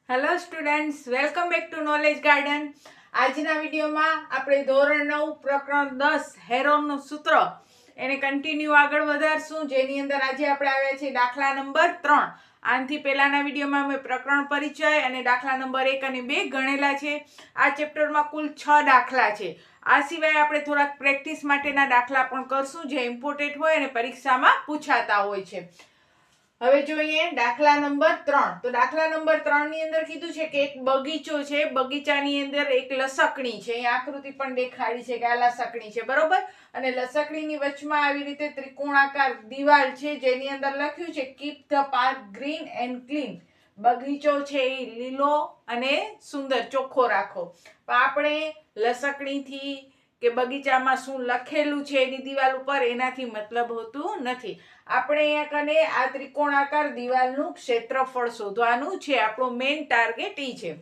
Hello students, welcome back to knowledge garden. આજના વિડીયોમાં આપણે ધોરણ 9 પ્રકરણ 10 હેરોનનું સૂત્ર એને કન્ટિન્યુ આગળ વધારશું, જેની અંદર આજે આપણે આવ્યા છીએ દાખલા નંબર 3. આનાથી પહેલાના વિડીયોમાં અમે પ્રકરણ પરિચય અને દાખલા નંબર 1 અને 2 ગણેલા છે. આ ચેપ્ટરમાં કુલ 6 દાખલા છે. આ સિવાય આપણે થોડાક પ્રેક્ટિસ માટેના દાખલા પણ કરશું, જે ઇમ્પોર્ટન્ટ હોય અને પરીક્ષામાં પૂછાતા હોય છે. હવે જોઈએ દાખલા નંબર 3. તો દાખલા નંબર 3 ની અંદર કીધું છે કે એક બગીચો છે, બગીચાની અંદર એક લસકણી છે. અહીં આકૃતિ પણ દેખાડી છે કે આ લસકણી છે, બરોબર. અને લસકણીની વચમાં આવી રીતે ત્રિકોણાકાર દિવાલ છે, જેની અંદર લખ્યું છે keep the park green and clean. બગીચો છે એ લીલો અને સુંદર ચોખ્ખો રાખો. આપણે લસકણીથી કે બગીચામાં શું લખેલું છે એની દિવાલ ઉપર એનાથી મતલબ હોતું નથી. આપણે અહીંયા કને આ ત્રિકોણાકાર દિવાલનું ક્ષેત્રફળ શોધવાનું છે. આપણો મેઇન ટાર્ગેટ ઈ છે.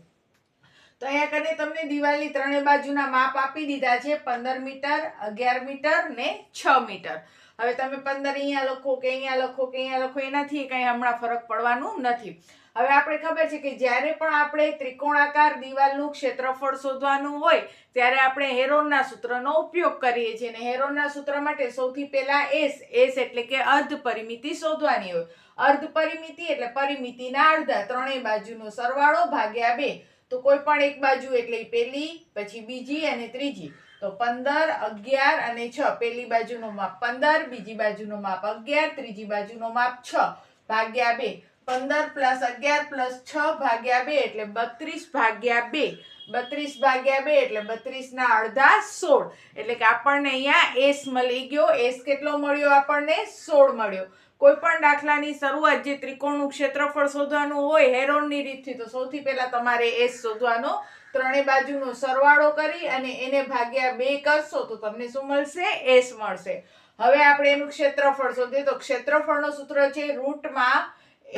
તો અહીંયા કને તમને દિવાલની ત્રણે બાજુના માપ આપી દીધા છે, 15 મીટર, 11 મીટર ને 6 મીટર. હવે તમે 15 અહીંયા લખો કે અહીંયા લખો કે અહીંયા લખો, એનાથી કંઈ હમણાં ફરક પડવાનું નથી. હવે આપણે ખબર છે કે જ્યારે પણ આપણે ત્રિકોણાકાર દિવાલનું ક્ષેત્રફળ શોધવાનું હોય ત્યારે આપણે હેરોનના સૂત્રનો ઉપયોગ કરીએ છીએ. અને હેરોનના સૂત્ર માટે સૌથી પહેલા એસ એટલે કે અર્ધ પરિમિતિ શોધવાની હોય. અર્ધ પરિમિતિ એટલે પરિમિતિના અડધા, ત્રણેય બાજુનો સરવાળો ભાગ્યા 2. તો કોઈ પણ એક બાજુ એટલે પહેલી, પછી બીજી અને ત્રીજી. તો 15, 11 અને 6. પહેલી બાજુનું માપ 15, બીજી બાજુનું માપ 11, ત્રીજી બાજુનું માપ 6 ભાગ્યા 2. 15 + 11 + 6 ભાગ્યા 2 એટલે 32 ભાગ્યા 2. 32 ભાગ્યા 2 એટલે 32 ના અડધા 16. એટલે કે આપણને અહીંયા એસ મળી ગયો. એસ કેટલો મળ્યો આપણને? 16 મળ્યો. કોઈ પણ દાખલાની શરૂઆત જે ત્રિકોણનું ક્ષેત્રફળ શોધવાનું હોય હેરોનની રીતથી, તો સૌથી પહેલા તમારે એસ શોધવાનો. ત્રણેય બાજુનો સરવાળો કરી અને એને ભાગ્યા 2 કરશો તો તમને શું મળશે? એસ મળશે. હવે આપણે એનું ક્ષેત્રફળ શોધીએ. તો ક્ષેત્રફળનું સૂત્ર છે રૂટમાં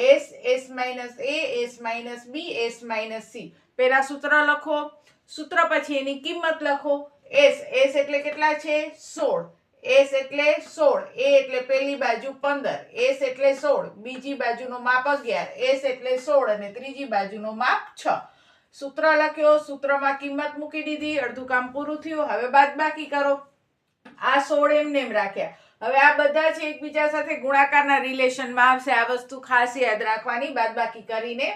એસ, એસ માઇનસ એ, એસ માઇનસ બી, એસ માઇનસ સી. પહેલા સૂત્ર લખો, સૂત્ર પછી એની કિંમત લખો. એસ એટલે કેટલા છે? 16. એસ એટલે 16, એ એટલે પહેલી બાજુ 15, એસ એટલે 16, બીજી બાજુનો માપ 11, એસ એટલે 16 અને ત્રીજી બાજુનો માપ 6. સૂત્ર લખ્યો, સૂત્રમાં કિંમત મૂકી દીધી, અડધું કામ પૂરું થયું. હવે બાદબાકી કરો. આ 16 એમને એમ રાખ્યા. હવે આ બધા છે એકબીજા સાથે ગુણાકારના રિલેશનમાં આવશે. આ વસ્તુ ખાસ યાદ રાખવાની બાદબાકી કરીને.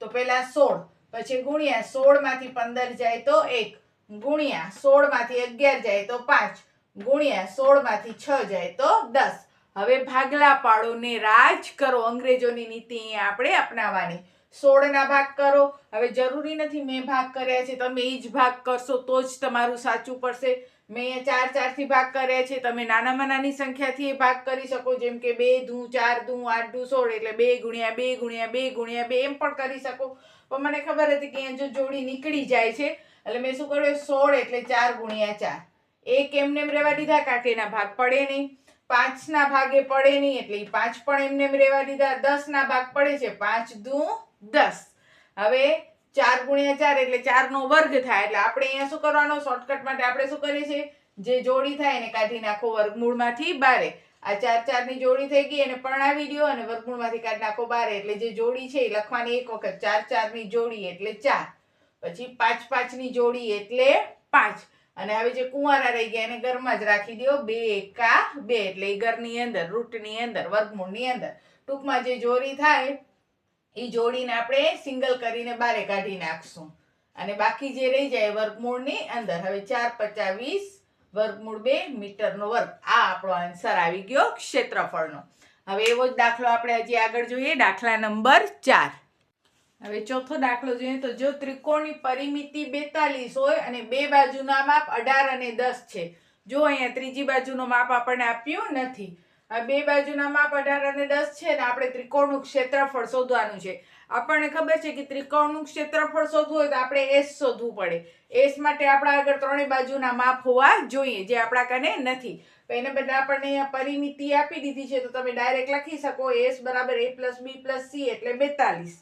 તો પહેલા 16, પછી ગુણ્યા 16 માંથી 15 જાય તો 1, ગુણ્યા 16 માંથી 11 જાય તો 5, ગુણ્યા 16 માંથી 6 જાય તો 10. હવે ભાગલા પાડો ને રાજ કરો. અંગ્રેજોની નીતિ અહીંયા આપણે અપનાવવાની. 16 ના ભાગ કરો. હવે જરૂરી નથી મેં ભાગ કર્યા છે, તમે એ જ ભાગ કરશો તો જ તમારું સાચું પડશે. મેં અહીંયા 4 4 થી ભાગ કર્યા છે. તમે નાનામાં નાની સંખ્યાથી ભાગ કરી શકો, જેમ કે 2 દૂ 4 દૂ 8 દૂ 16 એટલે 2 ગુણ્યા 2 ગુણ્યા 2 ગુણ્યા 2 એમ પણ કરી શકો. પણ મને ખબર હતી કે અહીંયા જો જોડી નીકળી જાય છે એટલે મેં શું કર્યું? 16 એટલે 4 ગુણ્યા 4. એક એમને એમ રહેવા દીધા કારણ કે એના ભાગ પડે નહીં. 5 ના ભાગે પડે નહીં એટલે 5 પણ એમને એમ રહેવા દીધા. 10 ના ભાગ પડે છે, 5 દૂ 10. હવે 4 ગુણ્યા 4 એટલે 4 નો વર્ગ થાય. એટલે આપણે અહીંયા શું કરવાનો? શોર્ટકટ માટે આપણે શું કરીએ છીએ? જે જોડી થાય એને કાઢી નાખો વર્ગમૂળમાંથી બારે. આ 4 4 ની જોડી થઈ ગઈ, એને પરણાવી દો અને વર્ગમૂળમાંથી કાઢી નાખો બારે. એટલે જે જોડી છે એ લખવાની એક વખત. 4 4 ની જોડી એટલે 4, પછી 5 5 ની જોડી એટલે 5. અને હવે જે કુંવારા રહી ગયા એને ઘરમાં જ રાખી દો. 2 એકા 2 એટલે એ ઘરની અંદર, રૂટની અંદર, વર્ગમૂળની અંદર. ટૂંકમાં જે જોડી થાય એ જોડીને આપણે સિંગલ કરીને બારે કાઢી નાખશું અને બાકી જે રહી જાય વર્ગમૂળની અંદર. હવે 4 × 20, વર્ગમૂળ 2, મીટરનો વર્ગ. આ આપણો આન્સર આવી ગયો ક્ષેત્રફળનો. હવે એવો જ દાખલો આપણે હજી આગળ જોઈએ, દાખલા નંબર 4. હવે ચોથો દાખલો જોઈએ. તો જો ત્રિકોણની પરિમિતિ 42 હોય અને બે બાજુના માપ 18 અને 10 છે. જો અહીંયા ત્રીજી બાજુનો માપ આપણને આપ્યું નથી. આ બે બાજુના માપ 18 અને 10 છે ને આપણે ત્રિકોણનું ક્ષેત્રફળ શોધવાનું છે. આપણને ખબર છે કે ત્રિકોણનું ક્ષેત્રફળ શોધવું હોય તો આપણે એસ શોધવું પડે. એસ માટે આપણા આગળ ત્રણેય બાજુના માપ હોવા જોઈએ, જે આપણા કને નથી. એને બદલે આપણને અહીંયા પરિમિતિ આપી દીધી છે તો તમે ડાયરેક્ટ લખી શકો એસ બરાબર a + b + c એટલે 42.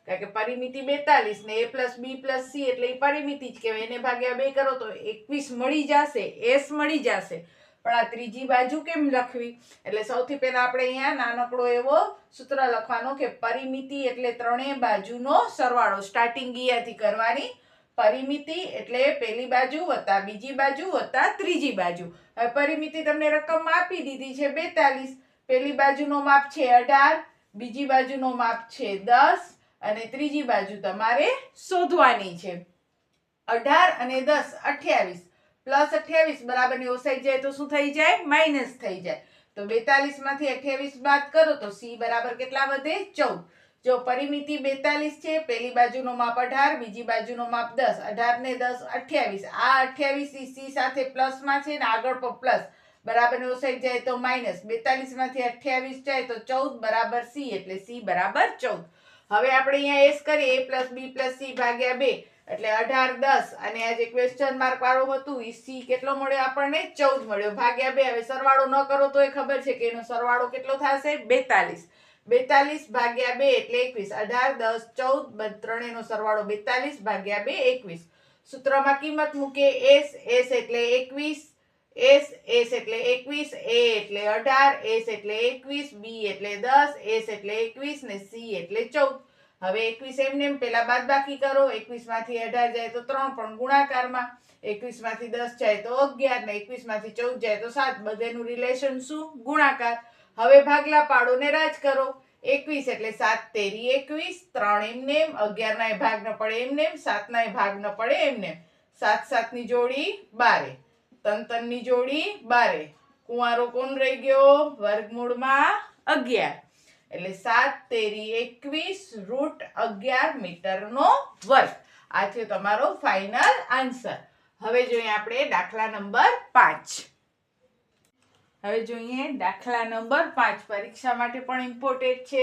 કારણ કે પરિમિતિ 42 ને a + b + c એટલે એ પરિમિતિ જ કહેવાય. એને ભાગ્યા 2 કરો તો 21 મળી જશે, એસ મળી જશે. પણ આ ત્રીજી બાજુ કેમ લખવી? એટલે સૌથી પહેલા આપણે અહીંયા નાનકડો એવો સૂત્ર લખવાનો કે પરિમિતિ એટલે ત્રણેય બાજુનો સરવાળો. સ્ટાર્ટિંગ અહીંયાથી કરવાની. પરિમિતિ એટલે પેલી બાજુ વત્તા બીજી બાજુ વત્તા ત્રીજી બાજુ. હવે પરિમિતિ તમને રકમમાં આપી દીધી છે 42. પેલી બાજુનો માપ છે 18, બીજી બાજુનો માપ છે 10 અને ત્રીજી બાજુ તમારે શોધવાની છે. 18 અને 10 28 પ્લસ 28 બરાબરની ઓસાઈ જાય તો શું થઈ જાય? માઇનસ થઈ જાય. તો 42 માંથી 28 બાદ કરો તો c બરાબર કેટલા વધે? 14. જો પરિમિતિ 42 છે, પેલી બાજુનો માપ 18, બીજી બાજુનો માપ 10, 18 ને 10 28. આ 28 c સાથે પ્લસમાં છે ને આગળ પણ પ્લસ બરાબર ઓસાઈ જાય તો માઇનસ. 42 માંથી 28 જાય તો 14 બરાબર c એટલે c બરાબર 14. હવે આપણે અહીંયા એસ કરીએ a plus b plus c ભાગ્યા 2 એટલે 18 10 અને આ જે ક્વેશ્ચન માર્ક વાળું હતું એ c કેટલો મળ્યો આપણને? 14 મળ્યો ભાગ્યા 2. હવે સરવાળો ન કરો તો એ ખબર છે કે એનો સરવાળો કેટલો થશે? 42. 42 ભાગ્યા 2 એટલે 21. 18 10 14 ત્રણેયનો સરવાળો 42 ભાગ્યા 2 21. સૂત્રમાં કિંમત મૂકે s એટલે 21, s એટલે 21, a એટલે 18, s એટલે 21, b એટલે 10, s એટલે 21 ને c એટલે 14. હવે 21 એમને પેલા બાદબાકી કરો. 21 માંથી 18 જાય તો 3 પણ ગુણાકારમાં. 21 માંથી 10 જાય તો 11 ને 21 માંથી 14 જાય તો 7. બધેનું રિલેશન શું? ગુણાકાર. હવે ભાગલા પાડો ને રાજ કરો. 21 એટલે 7 તેરી 21, 3 એમને, 11 નાય ભાગ ન પડે એમને, 7 નાય ભાગ ન પડે એમને. 7 7 ની જોડી 12, 3 3 ની જોડી 12. કુંવારો કોણ રહી ગયો? વર્ગમૂળમાં 11 એટલે 7 તેરી 21 રૂટ 11 મીટરનો વર્ગ. આ છે તમારો ફાઇનલ આન્સર. હવે જોઈએ આપણે દાખલા નંબર 5. હવે જોઈએ દાખલા નંબર 5. પરીક્ષા માટે પણ ઇમ્પોર્ટન્ટ છે.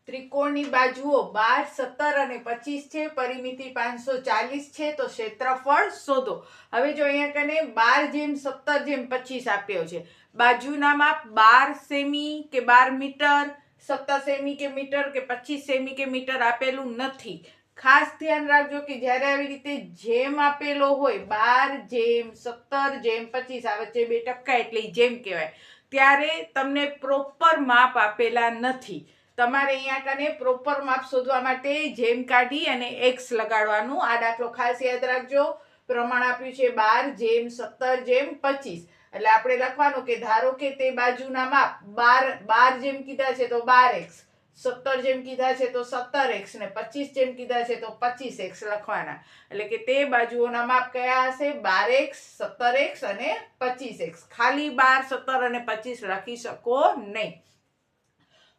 ત્રિકોણની બાજુઓ 12, 17 અને 25 છે. પરિમિતિ 540 છે. તો ક્ષેત્રફળ શોધો. હવે જો અહીંયા કને 12:17:25 આપ્યો છે. બાજુના માપ 12 સેમી કે 12 મીટર, 17 સેમી કે મીટર કે 25 સેમી કે મીટર આપેલું નથી. ખાસ ધ્યાન રાખજો કે જ્યારે આવી રીતે જેમ આપેલો હોય 12:17:25 આ વચ્ચે 2 ટપકા એટલે જેમ કહેવાય, ત્યારે તમને પ્રોપર માપ આપેલા નથી. તમારે અહીંયા કને પ્રોપર માપ શોધવા માટે જેમ કાઢી અને x લગાડવાનું. આ દાખલો ખાસ યાદ રાખજો. પ્રમાણ આપ્યું છે 12:17:25 એટલે આપણે લખવાનું કે ધારો કે તે બાજુના માપ 12 જેમ કીધા છે તો 12x, 17 જેમ કીધા છે તો 17x ને 25 જેમ કીધા છે તો 25x લખવાના. એટલે કે તે બાજુઓના માપ કયા હશે? 12x, 17x અને 25x. ખાલી 12, 17 અને 25 લખી શકો નહીં.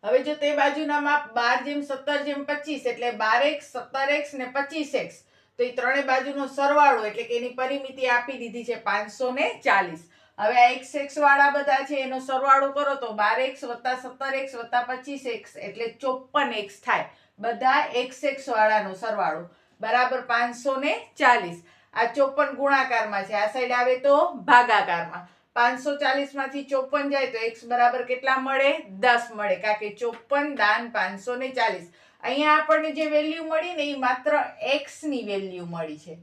હવે જો તે બાજુના માપ 12:17:25 એટલે 12x, 17x ને 25x, તો એ ત્રણેય બાજુનો સરવાળો એટલે કે એની પરિમિતિ આપી દીધી છે 540. હવે આ x વાળા બધા છે એનો સરવાળો કરો તો 12x વત્તા 17x વત્તા 25x એટલે 54x થાય. બધા x વાળાનો સરવાળો બરાબર 540. આ 54 ગુણાકારમાં છે, આ સાઈડ આવે તો ભાગાકારમાં. 540 માંથી 54 જાય તો x બરાબર કેટલા મળે? 10 મળે. કારણ કે 54 દાન 540. અહીંયા આપણને જે વેલ્યુ મળી ને એ માત્ર x ની વેલ્યુ મળી છે.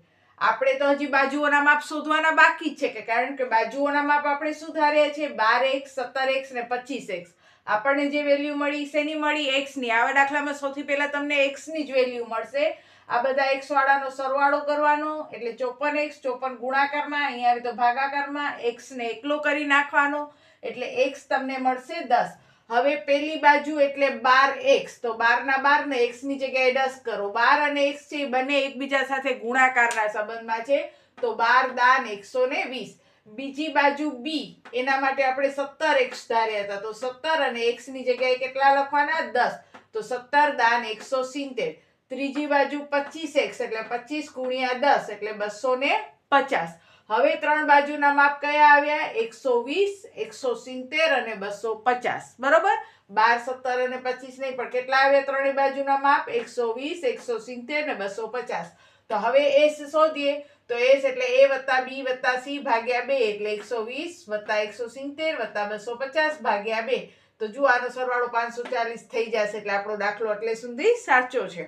આપણે તો હજી બાજુઓના માપ શોધવાના બાકી જ છે કે કારણ કે બાજુઓના માપ આપણે શું ધાર્યા છે? 12x, 17x ને 25x. આપણને જે વેલ્યુ મળી શેની મળી? x ની. આવા દાખલામાં સૌથી પહેલા તમને x ની જ વેલ્યુ મળશે. આ બધા x વાળાનો સરવાળો કરવાનો એટલે 54x, 54 ગુણાકારમાં, અહીંયા આવે તો ભાગાકારમાં, x ને એકલો કરી નાખવાનો એટલે x તમને મળશે 10. હવે પેલી બાજુ એટલે 12x, તો 12 ના 12 ને x ની જગ્યાએ 10 કરો. 12 અને x છે બંને એકબીજા સાથે ગુણાકારના સંબંધમાં છે તો 12 દાન 120. બીજી બાજુ b, એના માટે આપણે 17x ધાર્યા હતા તો 17 અને x ની જગ્યાએ કેટલા લખવાના? 10. તો 17 દાન 170. ત્રીજી બાજુ 25x એટલે 25 ગુણ્યા 10 એટલે 250. હવે ત્રણ બાજુના માપ કયા આવ્યા? 120, 170 અને 250. બરોબર? 12, 17 અને 25 નહીં પણ કેટલા આવ્યા ત્રણેય બાજુના માપ? 120, 170 અને 250. તો હવે s શોધીએ તો s એટલે a વત્તા b વત્તા c ભાગ્યા 2 એટલે 120 વત્તા 170 વત્તા 250 ભાગ્યા 2. તો જુઓ આનો સરવાળો 540 થઈ જશે એટલે આપણો દાખલો એટલે સુધી સાચો છે.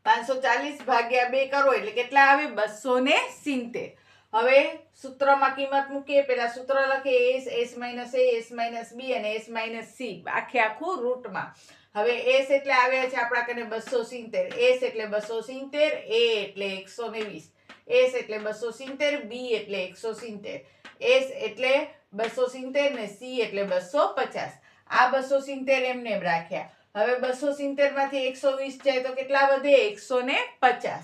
540 ભાગ્યા 2 કરો એટલે કેટલા આવે? 270. હવે સૂત્રમાં કિંમત મૂકીએ. પેલા સૂત્ર લખીએ s minus a s minus b અને s માઇનસ c આખું રૂટમાં. હવે s એટલે આવ્યા છે આપણા કને 270, s એટલે 270, a એટલે 120, s એટલે 270, b એટલે 170, s એટલે 270 ને c એટલે 250. આ 270 એમને એમ રાખ્યા. હવે 270 માંથી 120 જાય તો કેટલા વધે? 150.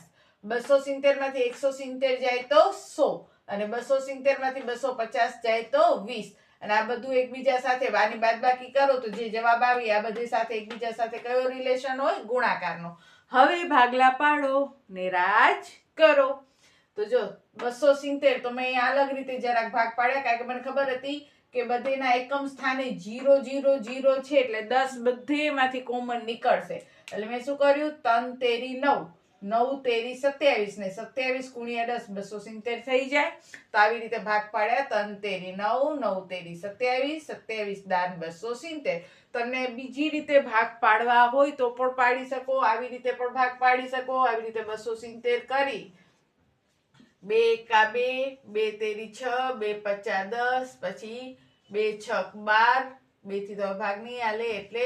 270 માંથી 170 જાય તો 100 અને 270 માંથી 250 જાય તો 20. અને આ બધું એકબીજા સાથે આની બાદબાકી કરો તો જે જવાબ આવે આ બધી સાથે એકબીજા સાથે કયો રિલેશન હોય? ગુણાકારનો. હવે ભાગલા પાડો ને રાજ કરો. તો જો 270 તો મેં અહીંયા અલગ રીતે જરાક ભાગ પાડ્યા કારણ કે મને ખબર હતી કે બધેના એકમ સ્થાને 0 0 0 છે એટલે 10 બધેમાંથી કોમન નીકળશે. એટલે મેં શું કર્યું? 3 તેરી 9, 9 તેરી 27 ને 27 ગુણ્યા 10 270 થઈ જાય. તો આવી રીતે ભાગ પાડ્યા. 3 તેરી 9, 9 તેરી 27, 27 દાન 270. તમને બીજી રીતે ભાગ પાડવા હોય તો પણ પાડી શકો, આવી રીતે પણ ભાગ પાડી શકો. આવી રીતે 270 કરી 2 એકા 2, 2 તેરી 6, 2 પચા 10, પછી 2 છક 12, 2 થી તો ભાગ નહીં આલે એટલે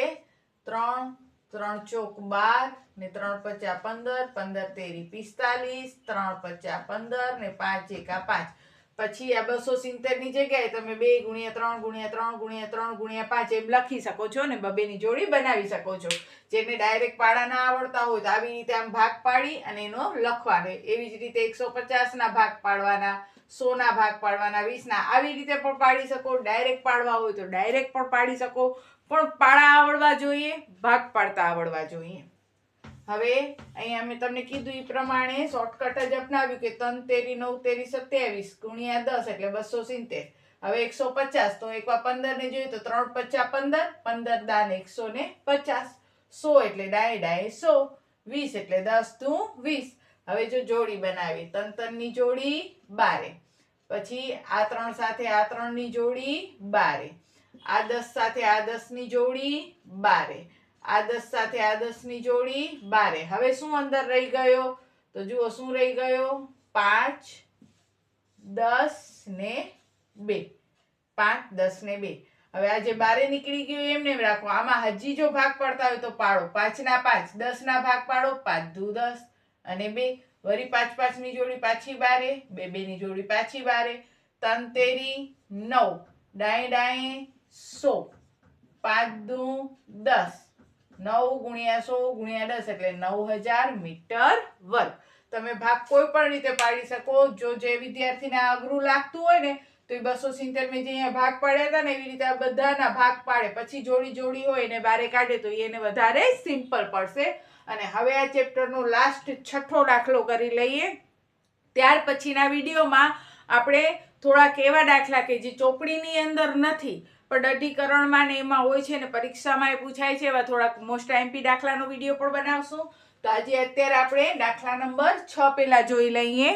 3, 3 ચોક 12 ને 3 પચા 15, 15 તેરી 45, 3 પચા 15 ને 5 એકા 5. પછી આ 270 ની જગ્યાએ તમે 2 ગુણ્યા 3 ગુણ્યા 3 ગુણ્યા 3 ગુણ્યા 5 એમ લખી શકો છો ને બબેની જોડી બનાવી શકો છો. જેને ડાયરેક્ટ પાડા ના આવડતા હોય તો આવી રીતે આમ ભાગ પાડી અને એનો લખવાનો. એવી જ રીતે 150 ના ભાગ પાડવાના, 100 ના ભાગ પાડવાના, 20 ના આવી રીતે પણ પાડી શકો. ડાયરેક્ટ પાડવા હોય તો ડાયરેક્ટ પણ પાડી શકો, પણ પાડા આવડવા જોઈએ, ભાગ પાડતા આવડવા જોઈએ. હવે અહીંયા મેં તમને કીધું એ પ્રમાણે શોર્ટકટ જ અપનાવ્યું કે 3 તેરી 9 તેરી 27 ગુણ્યા 10 એટલે 270. હવે 150 તો એકવાર 15 ને જોઈએ તો 3 પચા 15, 15 દાન 150, 100 એટલે ડાય ડાય 100, 20 એટલે 10 દુ 20. હવે જો જોડી બનાવી 3 3 ની જોડી 12, પછી આ 3 સાથે આ 3 ની જોડી 12, આ 10 સાથે આ 10 ની જોડી 12, આ 10 સાથે આ 10 ની જોડી 12. હવે શું અંદર રહી ગયો? તો જુઓ શું રહી ગયો? 5, 10 ને 2, 5, 10 ને 2. હવે આ જે 12 નીકળી ગયું એમને રાખો. આમાં હજી જો ભાગ પાડતા હોય તો પાડો. 5 ના 5, 10 ના ભાગ પાડો. 5 દુ 10 અને 2. વળી 5 5 ની જોડી પાછી 12, 2 2 ની જોડી પાછી 12, 3 તેરી 9, ડાય ડાય 100, 5 દુ 10, 9 ગુણ્યા 100 ગુણ્યા 10 એટલે 9000 મીટર વર્ગ. તમે ભાગ કોઈ પણ રીતે પાડી શકો. જો જે વિદ્યાર્થીને અઘરું લાગતું હોય ને તો એ 270 મેં જે અહીંયા ભાગ પાડ્યા હતા ને એવી રીતે આ બધાના ભાગ પાડે, પછી જોડી જોડી હોય એને બારે કાઢે તો એને વધારે સિમ્પલ પડશે. અને હવે આ ચેપ્ટરનો લાસ્ટ 6થો દાખલો કરી લઈએ. ત્યાર પછીના વિડીયોમાં આપણે થોડાક એવા દાખલા કે જે ચોપડીની અંદર નથી પણ અઢીકરણમાં ને એમાં હોય છે ને પરીક્ષામાં એ પૂછાય છે એવા થોડાક મોસ્ટ આઈએમપી દાખલાનો વિડીયો પણ બનાવશું. તો આજે અત્યારે આપણે દાખલા નંબર 6 પહેલા જોઈ લઈએ.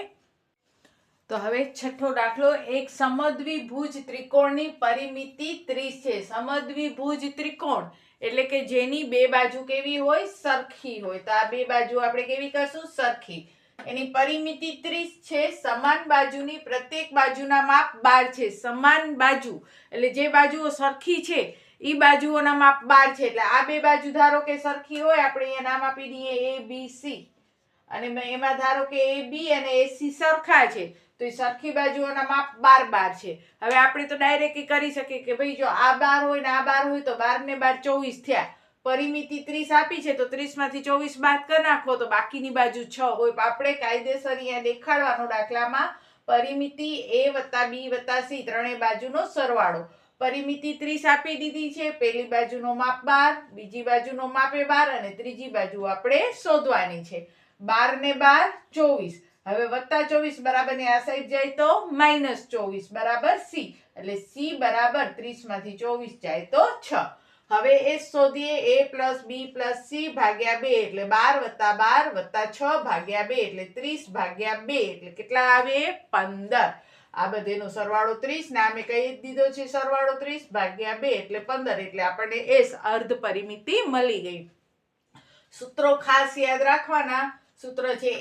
તો હવે 6થો દાખલો, એક સમદ્વિભુજ ત્રિકોણની પરિમિતિ 30 છે. સમદ્વિભુજ ત્રિકોણ એટલે કે જેની બે બાજુ કેવી હોય? સરખી હોય. તો આ બે બાજુ આપણે કેવી કરશું? સરખી. એની પરિમિતિ 30 છે. સમાન બાજુની પ્રત્યેક બાજુના માપ 12 છે. સમાન બાજુ એટલે જે બાજુઓ સરખી છે એ બાજુઓના માપ 12 છે. એટલે આ બે બાજુ ધારો કે સરખી હોય, આપણે અહીંયા નામ આપી દઈએ a b c, અને એમાં ધારો કે a b અને a c સરખા છે તો એ સરખી બાજુઓના માપ 12 12 છે. હવે આપણે તો ડાયરેક્ટ કરી શકીએ કે ભાઈ જો આ 12 હોય ને આ 12 હોય તો 12 ને 12 24 થયા. પરિમિતિ 30 આપી છે તો 30 માંથી 24 બાદ કરી નાખો તો બાકીની બાજુ 6 હોય. આપણે કાયદેસર અહીંયા દેખાડવાનો દાખલામાં પરિમિતિ a વત્તા b વત્તા c ત્રણેય બાજુનો સરવાળો. પરિમિતિ 30 આપી દીધી છે. પહેલી બાજુનો માપ 12, બીજી બાજુનો માપ 12 અને ત્રીજી બાજુ આપણે શોધવાની છે. 12 ને 12 24. હવે વત્તા 24 બરાબર ને આ સાઈડ જાય તો -24 બરાબર c. એટલે c બરાબર 30 માંથી 24 જાય તો 6. હવે એ શોધીએ. a plus b plus c ભાગ્યા 2 એટલે 12 વત્તા 12 વત્તા 6 ભાગ્યા 2 એટલે 30 ભાગ્યા 2 એટલે કેટલા આવે? 15. આ બધેનો સરવાળો 30 ને અમે કહી દીધો છે સરવાળો 30 ભાગ્યા 2 એટલે 15. એટલે આપણને s અર્ધ પરિમિતિ મળી ગઈ. સૂત્રો ખાસ યાદ રાખવાના. સૂત્ર છે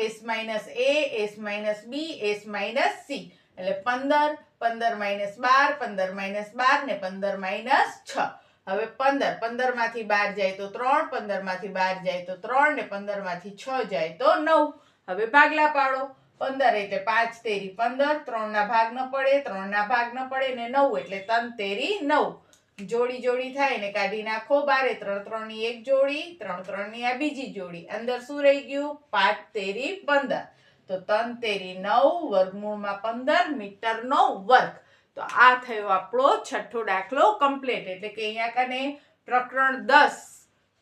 s minus a, s minus b, s minus c. એટલે 15, 15 માઇનસ 12, 15 માઇનસ 12 ને 15 માઇનસ 6. હવે 15 માંથી 12 જાય તો 3, 15 માંથી 12 જાય તો 3 ને 15 માંથી 6 જાય તો 9. હવે ભાગલા પાડો. 15 એટલે 5 તેરી 15, 3 ના ભાગ ન પડે, 3 ના ભાગ ન પડે ને 9 એટલે 3 તેરી 9. જોડી જોડી થાય ને કાઢી નાખો બારે. 3 3 ની એક જોડી, 3 3 ની આ બીજી જોડી. અંદર શું રહી ગયું? 5 તેરી 15. તો 3 તેરી 9 વર્ગમૂળમાં 15 મીટરનો વર્ગ. તો આ થયો આપણો છઠ્ઠો દાખલો કમ્પ્લીટ. એટલે કે અહીંયા કને પ્રકરણ 10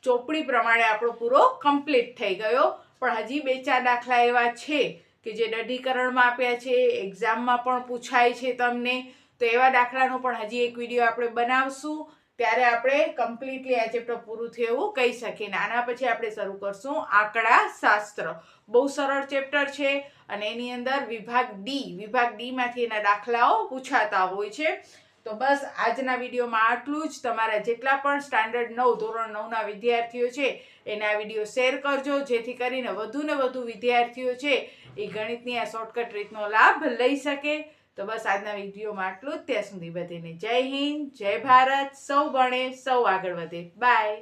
ચોપડી પ્રમાણે આપણો પૂરો કમ્પ્લીટ થઈ ગયો. પણ હજી 2-4 દાખલા એવા છે કે જે દઢીકરણમાં આપ્યા છે, એક્ઝામમાં પણ પૂછાય છે તમને. તો એવા દાખલાનો પણ હજી એક વિડીયો આપણે બનાવશું. ત્યારે આપણે કમ્પ્લીટલી આ ચેપ્ટર પૂરું થયું એવું કહી શકીએ. ને આના પછી આપણે શરૂ કરશું આંકડા શાસ્ત્ર. બહુ સરળ ચેપ્ટર છે અને એની અંદર વિભાગ ડી માંથી એના દાખલાઓ પૂછાતા હોય છે. તો બસ આજના વિડીયોમાં આટલું જ. તમારા જેટલા પણ સ્ટાન્ડર્ડ 9 ધોરણ 9ના વિદ્યાર્થીઓ છે એને આ વિડીયો શેર કરજો, જેથી કરીને વધુ ને વધુ વિદ્યાર્થીઓ છે એ ગણિતની આ શોર્ટકટ રીતનો લાભ લઈ શકે. તો બસ આજના વિડીયોમાં આટલું જ. ત્યાં સુધી બધાને જય હિન્દ, જય ભારત. સૌ ભણે, સૌ આગળ વધે. બાય.